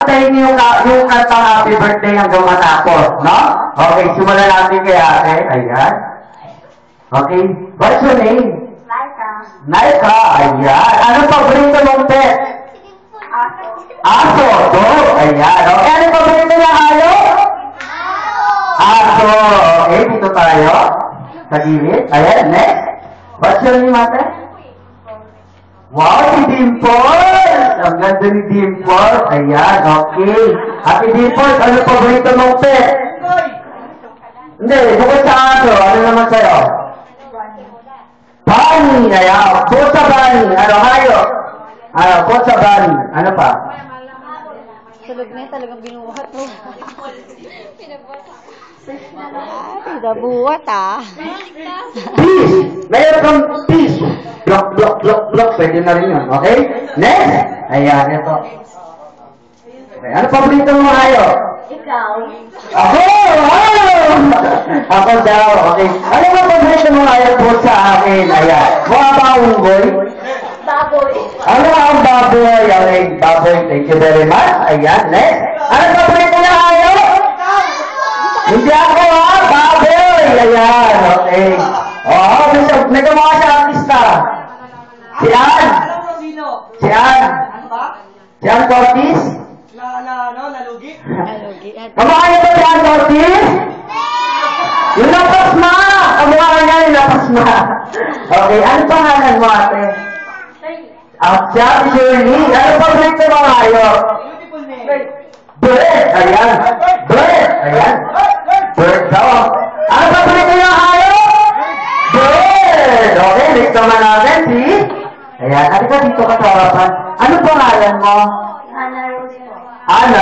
Tayo yung kantang happy birthday hanggang matapos, no? Okay, simulan natin kay ate. Ayan. Okay, what's your name? Laika. Naika, ayan. Anong paborito mong pet? Aso. Aso, dog. Ayan. Okay, anong paborito niya ayo? Aso. Okay, dito tayo. Sa gilid. Ayan, next. What's your name, ate? Wow, si Dimple! Ang ganda ni Dimple. Ayan, okay. Ate Dimple, ano paborito mong pet? Hindi, bukod sa aso, ano naman sa'yo? Bunny! Ayan, bukod sa bunny, ano hayo? Bukod sa bunny, ano pa? Sulog na talagang binuhat mo. Ay, nabuhat ah. Peace! Mayroon kang peace! Block, block, block, block. Pwede na rin yun, okay? Next! Ayan, ito. Okay, ano paborito mo hayo? Ikaw. Ako! Wow! Ako daw, okay. Ano ba paborito mo hayo po sa akin? Ayan. Mukha ba ang unggoy? Baboy. Ano ang baboy? Okay, baboy. Thank you very much. Ayan, next. Ano paborito na hayo? Hindi ako ha, baboy! Ayan, okay. Oo, may gumawa siya artista. Si Ann. Si Ann. Si Ann Cortis? Nalugi? Kamukha niya ba si Ann Cortis? Yung napasma! Kamukha niya yung napasma. Okay, ano pangalan mo ate? Siya, si Shirley. Ano paborito mo kayo? Beautiful name. Bird! Ayan. Bird! Ayan. Bird daw. Ano paborito niya kayo? Bird! Okay, next naman natin si... Ayan, ano ka dito ka sa harapan? Ano pangalan mo? Hana Rose po. Ana